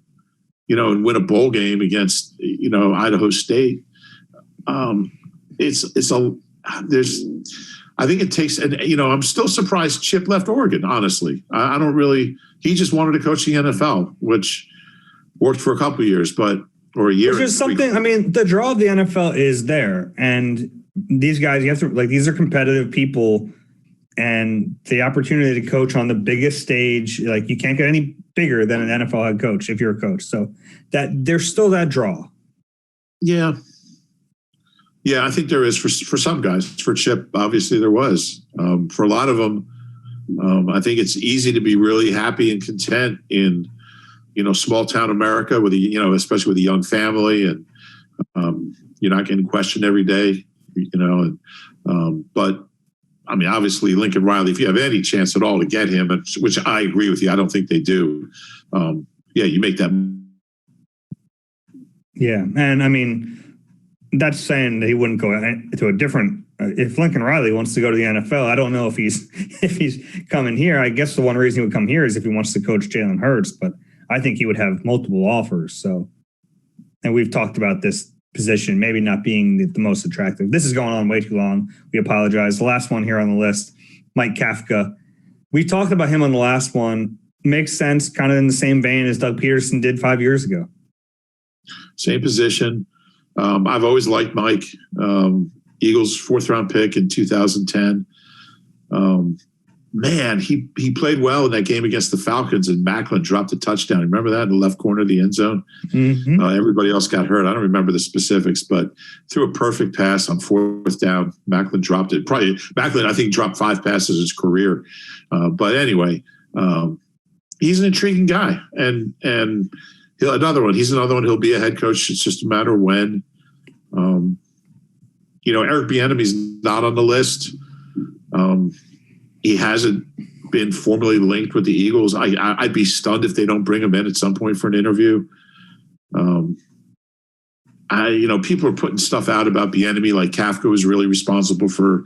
and win a bowl game against, Idaho State. I think it takes, and I'm still surprised Chip left Oregon. Honestly, I don't really. He just wanted to coach the NFL, which worked for a couple of years, or a year. Which is something. I mean, the draw of the NFL is there, and these guys, you have to these are competitive people, and the opportunity to coach on the biggest stage, you can't get any bigger than an NFL head coach if you're a coach. So that there's still that draw. Yeah. Yeah, I think there is for some guys. For Chip, obviously there was. For a lot of them, I think it's easy to be really happy and content in, small town America with especially with a young family, and you're not getting questioned every day, but I mean, obviously Lincoln Riley, if you have any chance at all to get him, which I agree with you, I don't think they do. You make that. Yeah, and I mean, that's saying that he wouldn't go to a different. If Lincoln Riley wants to go to the NFL, I don't know if he's coming here. I guess the one reason he would come here is if he wants to coach Jalen Hurts, but I think he would have multiple offers. So, and we've talked about this position maybe not being the most attractive. This is going on way too long. We apologize. The last one here on the list, Mike Kafka. We talked about him on the last one. Makes sense, kind of in the same vein as Doug Pederson did 5 years ago. Same position. I've always liked Mike. Eagles 4th round pick in 2010. Man, he played well in that game against the Falcons, and Macklin dropped a touchdown. Remember that in the left corner of the end zone? Mm-hmm. Everybody else got hurt. I don't remember the specifics, but threw a perfect pass on 4th down. Macklin dropped it. Macklin, I think, dropped 5 passes in his career. But anyway, he's an intriguing guy, and he's another one. He'll be a head coach. It's just a matter of when. Eric Bieniemy's not on the list. He hasn't been formally linked with the Eagles. I'd be stunned if they don't bring him in at some point for an interview. People are putting stuff out about Bieniemy, like Kafka was really responsible for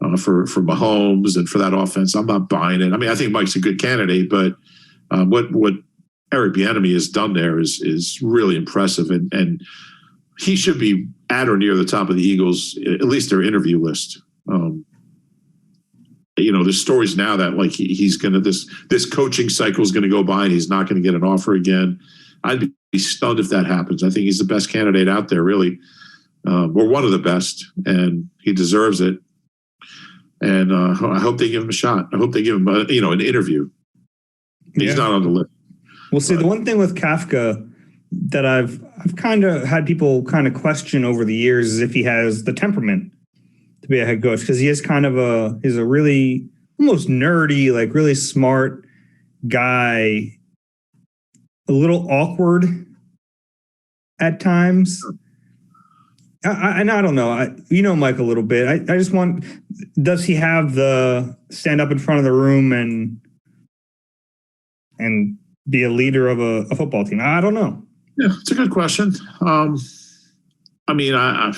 Mahomes and for that offense. I'm not buying it. I mean, I think Mike's a good candidate, but what Eric Bieniemy has done there is really impressive, and he should be at or near the top of the Eagles, at least their interview list. There's stories now that he's going to this coaching cycle is going to go by and he's not going to get an offer again. I'd be stunned if that happens. I think he's the best candidate out there, really, or one of the best, and he deserves it. And I hope they give him a shot. I hope they give him an interview. He's not on the list. Well, see, the one thing with Kafka that I've kind of had people kind of question over the years is if he has the temperament to be a head coach, because he is kind of he's a really almost nerdy, really smart guy, a little awkward at times. I don't know. Mike a little bit. I just want, does he have the stand up in front of the room and be a leader of a football team? I don't know. Yeah, it's a good question. I mean, I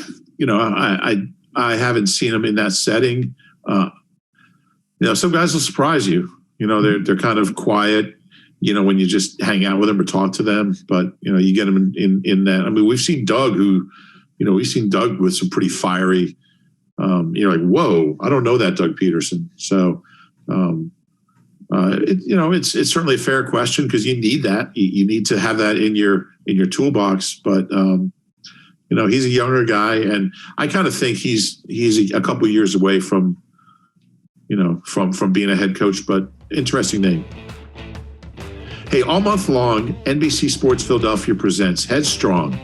haven't seen him in that setting. Some guys will surprise you. They're kind of quiet, when you just hang out with them or talk to them. But, you get them in that. I mean, we've seen Doug with some pretty fiery, whoa, I don't know that Doug Pederson. So, it's certainly a fair question because you need that. You need to have that in your toolbox. But he's a younger guy, and I kind of think he's a couple of years away from being a head coach. But interesting name. Hey, all month long, NBC Sports Philadelphia presents Headstrong,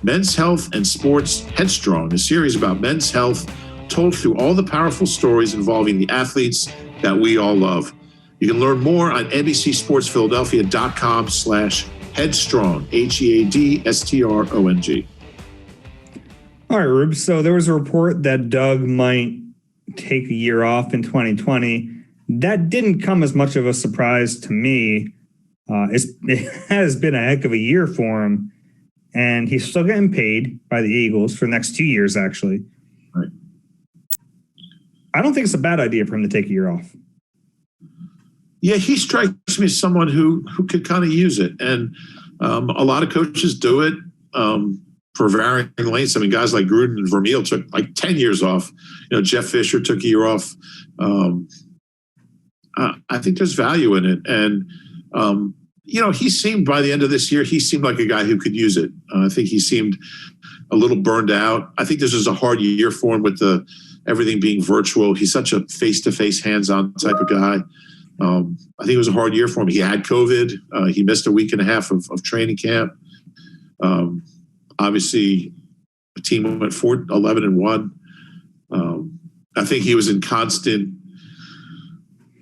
Men's Health and Sports Headstrong, a series about men's health told through all the powerful stories involving the athletes that we all love. You can learn more on NBCSportsPhiladelphia.com/headstrong, HEADSTRONG. All right, Rube. So there was a report that Doug might take a year off in 2020. that didn't come as much of a surprise to me. It has been a heck of a year for him, and he's still getting paid by the Eagles for the next 2 years, actually. Right. I don't think it's a bad idea for him to take a year off. Yeah, he strikes me as someone who could kind of use it. And a lot of coaches do it for varying lengths. I mean, guys like Gruden and Vermeil took like 10 years off. Jeff Fisher took a year off. I think there's value in it. And, he seemed by the end of this year, he seemed like a guy who could use it. I think he seemed a little burned out. I think this was a hard year for him with everything being virtual. He's such a face-to-face, hands-on type of guy. I think it was a hard year for him. He had COVID. He missed a week and a half of training camp. Obviously, the team went 11-1. I think he was in constant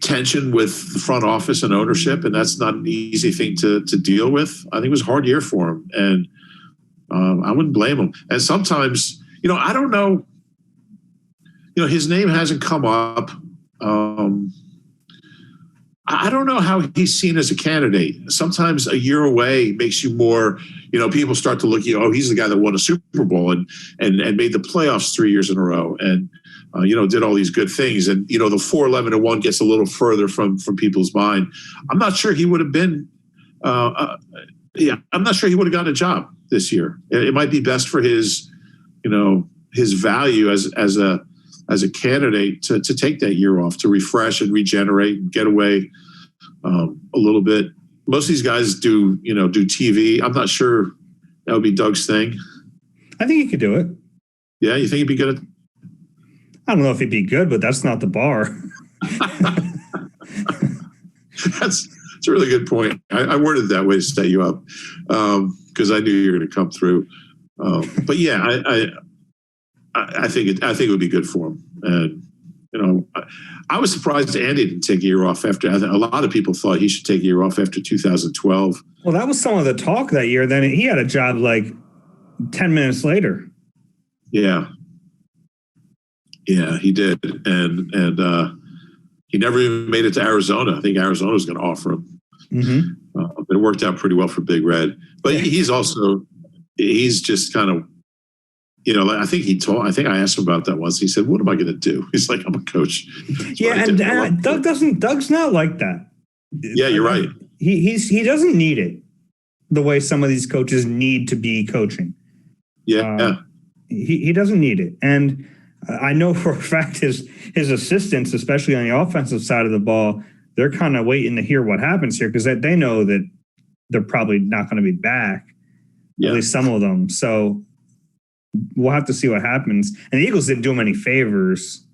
tension with the front office and ownership, and that's not an easy thing to deal with. I think it was a hard year for him, and I wouldn't blame him. And sometimes, I don't know, his name hasn't come up. I don't know how he's seen as a candidate. Sometimes a year away makes you more, people start to look at you, oh, he's the guy that won a Super Bowl and made the playoffs 3 years in a row and, did all these good things. And, the 4-11-1 gets a little further from people's mind. I'm not sure he would have been, I'm not sure he would have gotten a job this year. It might be best for his, his value as a candidate to take that year off, to refresh and regenerate and get away a little bit. Most of these guys do TV. I'm not sure that would be Doug's thing. I think he could do it. Yeah, you think he'd be good at? I don't know if he'd be good, but that's not the bar. That's a really good point. I worded it that way to set you up because I knew you were going to come through. But yeah, I think it would be good for him. And, I was surprised Andy didn't take a year off after. A lot of people thought he should take a year off after 2012. Well, that was some of the talk that year. Then he had a job like 10 minutes later. Yeah. Yeah, he did. And he never even made it to Arizona. I think Arizona was going to offer him. Mm-hmm. But it worked out pretty well for Big Red. But he's just kind of, I think I asked him about that once. He said, "What am I going to do?" He's like, "I'm a coach." And Doug's not like that. Yeah, you're right. He doesn't need it the way some of these coaches need to be coaching. Yeah. He doesn't need it. And I know for a fact his assistants, especially on the offensive side of the ball, they're kind of waiting to hear what happens here because they know that they're probably not going to be back, at least some of them. So we'll have to see what happens. And the Eagles didn't do him any favors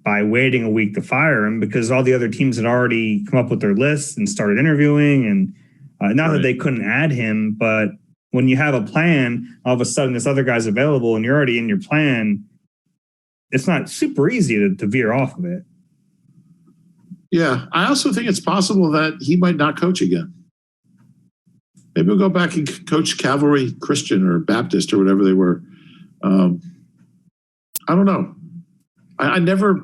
by waiting a week to fire him because all the other teams had already come up with their lists and started interviewing. And not that they couldn't add him, but when you have a plan, all of a sudden this other guy's available and you're already in your plan, it's not super easy to veer off of it. Yeah. I also think it's possible that he might not coach again. Maybe we'll go back and coach Calvary Christian or Baptist or whatever they were. I don't know. I never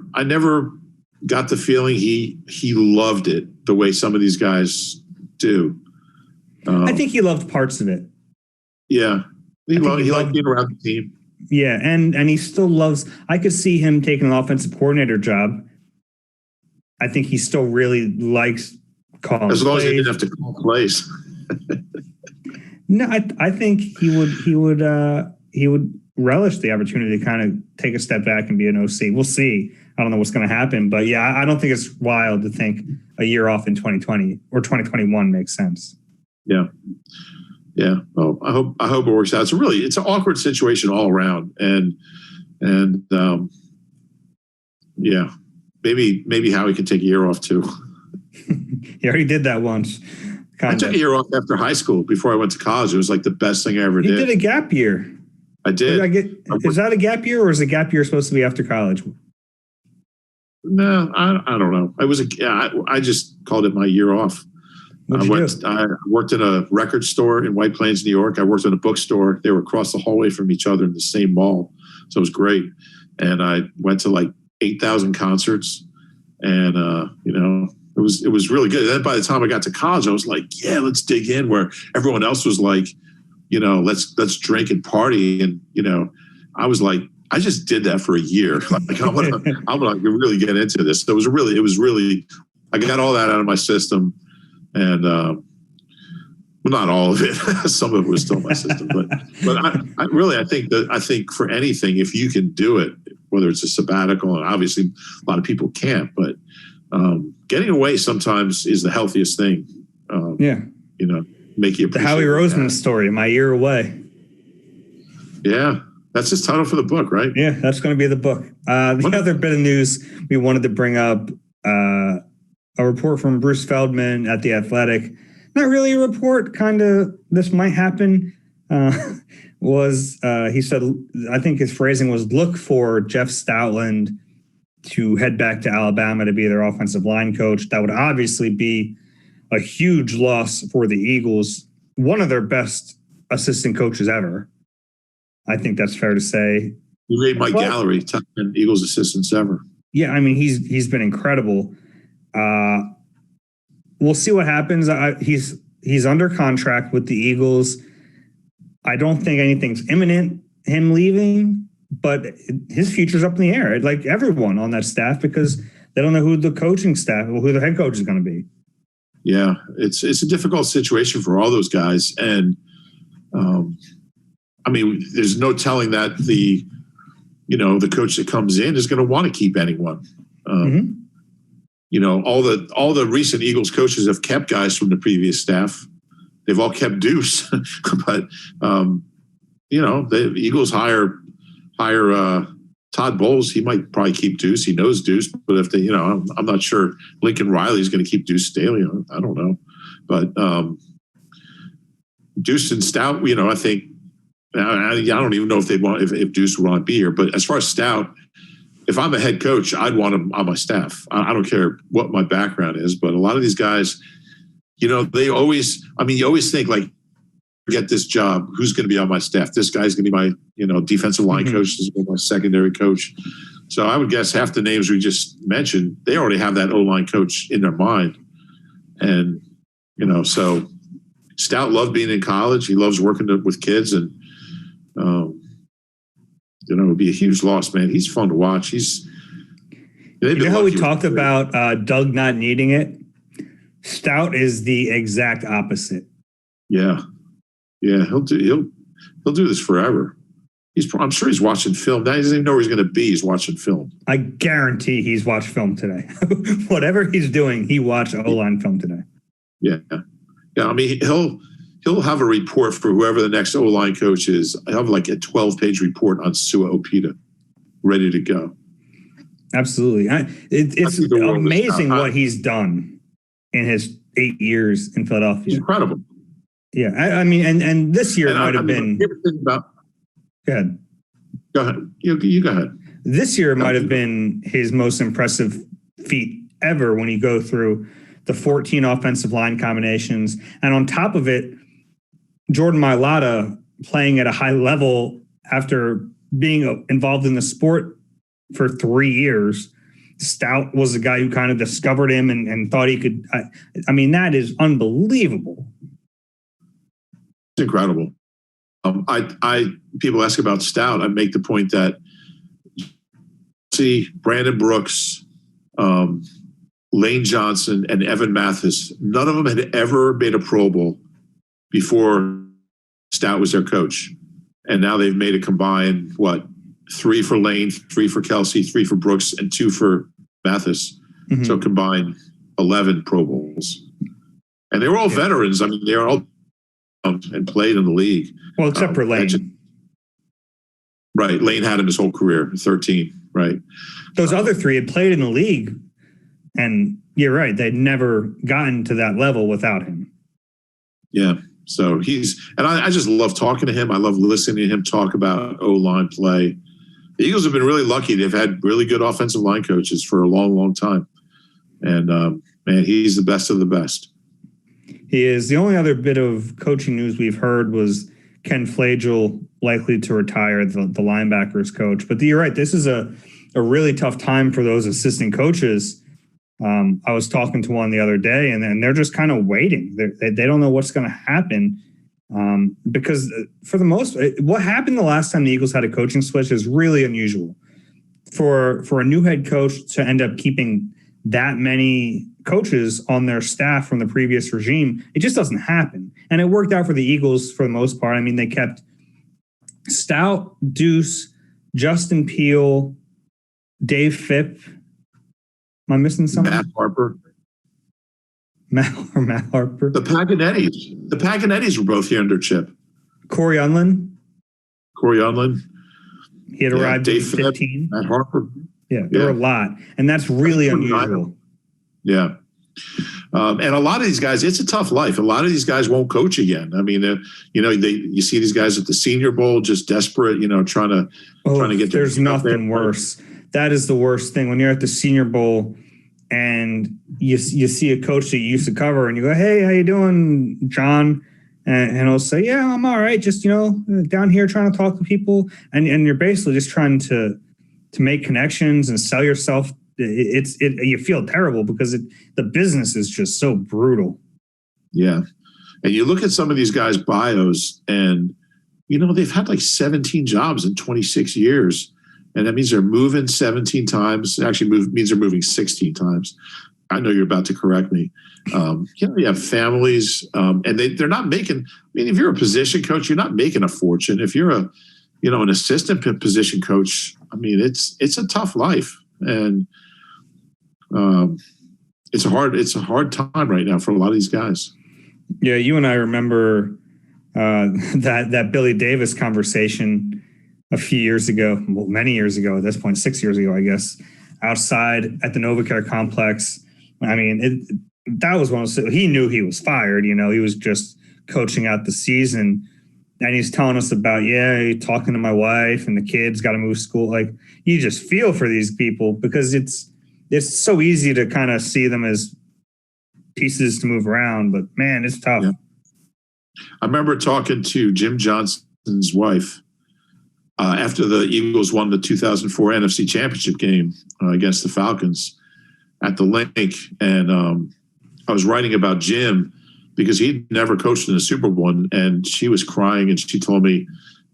got the feeling he loved it the way some of these guys do. I think he loved parts of it. Yeah, he liked being around the team. Yeah, and he still loves. I could see him taking an offensive coordinator job. I think he still really likes calling as long plays. As he didn't have to call plays. No, I think he would relish the opportunity to kind of take a step back and be an OC. We'll see. I don't know what's going to happen, but yeah, I don't think it's wild to think a year off in 2020 or 2021 makes sense. Yeah. Yeah. Well, I hope it works out. It's an awkward situation all around. And yeah, maybe Howie can take a year off too. He already did that once. I took a year off after high school before I went to college. It was like the best thing I ever did. You did a gap year. I did. Is that a gap year or is a gap year supposed to be after college? No, I don't know. I just called it my year off. I worked in a record store in White Plains, New York. I worked in a bookstore. They were across the hallway from each other in the same mall. So it was great. And I went to like 8,000 concerts And, it was really good. And then by the time I got to college, I was like, yeah, let's dig in, where everyone else was like, let's drink and party. And, I was like, I just did that for a year. Like, I'm gonna really get into this. So it was really, I got all that out of my system, and well, not all of it. Some of it was still in my system, but I think for anything, if you can do it, whether it's a sabbatical, and obviously a lot of people can't, but getting away sometimes is the healthiest thing. Make you appreciate the Howie Roseman story, My Year Away. Yeah. That's his title for the book, right? Yeah, that's going to be the book. The other bit of news we wanted to bring up, a report from Bruce Feldman at The Athletic. Not really a report, kind of this might happen. He said, I think his phrasing was, look for Jeff Stoutland to head back to Alabama to be their offensive line coach. That would obviously be a huge loss for the Eagles, one of their best assistant coaches ever. I think that's fair to say. He made my gallery top 10 Eagles assistants ever. Yeah, I mean, he's been incredible. We'll see what happens. He's under contract with the Eagles. I don't think anything's imminent, him leaving, but his future's up in the air, like everyone on that staff, because they don't know who the head coach is going to be. Yeah, it's a difficult situation for all those guys. And, I mean, there's no telling that the coach that comes in is going to want to keep anyone. All the recent Eagles coaches have kept guys from the previous staff. They've all kept Duce, but the Eagles hire Todd Bowles. He might probably keep Duce. He knows Duce, but if they, I'm not sure Lincoln Riley's going to keep Duce Staley. I don't know, but Duce and Stout, I think. I don't even know if they'd want if Duce would want to be here. But as far as Stout, if I'm a head coach, I'd want him on my staff. I don't care what my background is, but a lot of these guys, they always. I mean, you always think like, get this job, who's going to be on my staff? This guy's going to be my defensive line coach. This is my secondary coach. So I would guess half the names we just mentioned, they already have that O-line coach in their mind, and so Stout loved being in college. He loves working with kids, and it would be a huge loss, man. He's fun to watch. How we talked about Doug not needing it? Stout is the exact opposite. Yeah. He'll do this forever. I'm sure he's watching film. Now he doesn't even know where he's going to be. He's watching film. I guarantee he's watched film today. Whatever he's doing, he watched O-line film today. Yeah. I mean, he'll have a report for whoever the next O-line coach is. I have like a 12-page report on Sua Opeta ready to go. Absolutely. It's amazing what he's done in his 8 years in Philadelphia. It's incredible. Yeah. I mean, and this year might have been. Go ahead. You go ahead. This year might have been his most impressive feat ever when you go through the 14 offensive line combinations. And on top of it, Jordan Mailata playing at a high level after being involved in the sport for 3 years. Stout was the guy who kind of discovered him and thought he could. I mean, that is unbelievable. It's incredible. People ask about Stout. I make the point that Brandon Brooks, Lane Johnson, and Evan Mathis, none of them had ever made a Pro Bowl before Stout was their coach. And now they've made a combined, 3 for Lane, 3 for Kelsey, 3 for Brooks, and 2 for Mathis. Mm-hmm. So combined 11 Pro Bowls. And they were all veterans. I mean, they were all and played in the league. Well, except for Lane. Right. Lane had him his whole career, 13, right? Those other 3 had played in the league. And you're right. They'd never gotten to that level without him. Yeah. So I just love talking to him. I love listening to him talk about O-line play. The Eagles have been really lucky. They've had really good offensive line coaches for a long, long time. And, man, he's the best of the best. He is. The only other bit of coaching news we've heard was Ken Flagel likely to retire, the linebackers coach. But you're right. This is a really tough time for those assistant coaches. I was talking to one the other day, and they're just kind of waiting. They don't know what's going to happen because for the most, what happened the last time the Eagles had a coaching switch is really unusual. For a new head coach to end up keeping that many coaches on their staff from the previous regime, it just doesn't happen. And it worked out for the Eagles for the most part. I mean, they kept Stout, Duce, Justin Peele, Dave Phipp. Am I missing something? Matt Harper. Matt Harper. The Paganettis were both here under Chip. Corey Unlin. He had arrived Dave in 15. Matt Harper. Yeah, there were a lot. And that's really unusual. Yeah. And a lot of these guys, it's a tough life. A lot of these guys won't coach again. I mean, you see these guys at the Senior Bowl, just desperate, trying to get. There's nothing worse. That is the worst thing when you're at the Senior Bowl and you see a coach that you used to cover and you go, "Hey, how you doing, John?" And he'll say, "Yeah, I'm all right. Just down here trying to talk to people." And you're basically just trying to make connections and sell yourself. You feel terrible because the business is just so brutal. Yeah. And you look at some of these guys' bios and, they've had like 17 jobs in 26 years. And that means they're moving 17 times. It actually means they're moving 16 times. I know you're about to correct me. You have families and they're not making, if you're a position coach, you're not making a fortune. If you're an assistant position coach, it's a tough life. And, it's a hard time right now for a lot of these guys. Yeah, you and I remember that Billy Davis conversation a few years ago, well, many years ago at this point, 6 years ago, I guess, outside at the NovaCare complex. That was one of those, he knew he was fired. He was just coaching out the season. And he's telling us about, talking to my wife and the kids got to move school. Like, you just feel for these people because it's so easy to kind of see them as pieces to move around, but man, it's tough. Yeah. I remember talking to Jim Johnson's wife after the Eagles won the 2004 NFC Championship game against the Falcons at the Link. And I was writing about Jim because he'd never coached in a Super Bowl, and she was crying, and she told me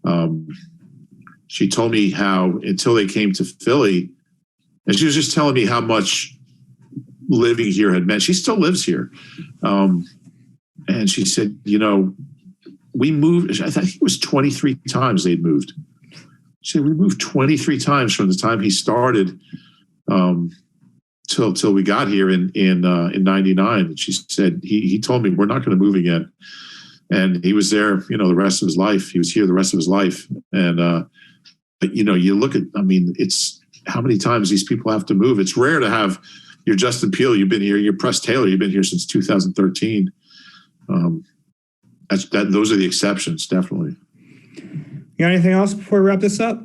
how until they came to Philly, and she was just telling me how much living here had meant. She still lives here. And she said, we moved, I think it was 23 times they'd moved. She said, we moved 23 times from the time he started till we got here in 99. And she said, he told me we're not going to move again. And he was there, the rest of his life. He was here the rest of his life. And, but, you look at, it's how many times these people have to move. It's rare to have your Justin Peele, you've been here, your Press Taylor, you've been here since 2013. Those are the exceptions, definitely. You got anything else before we wrap this up?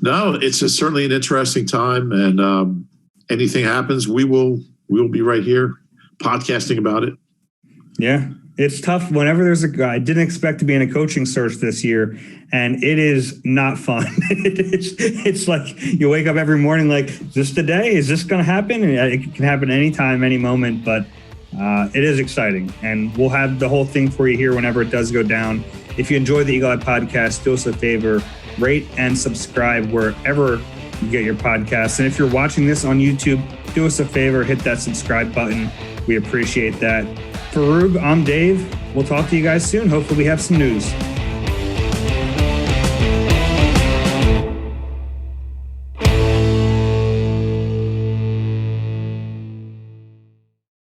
No, it's certainly an interesting time, and anything happens, we will be right here podcasting about it. Yeah, it's tough whenever there's a guy. I didn't expect to be in a coaching search this year, and it is not fun. It's like you wake up every morning like, is this the day? Is this going to happen? And it can happen anytime, any moment, but it is exciting, and we'll have the whole thing for you here whenever it does go down. If you enjoy the Eagle Eye Podcast, do us a favor, rate and subscribe wherever you get your podcasts. And if you're watching this on YouTube, do us a favor, hit that subscribe button. We appreciate that. For Rube, I'm Dave. We'll talk to you guys soon. Hopefully we have some news.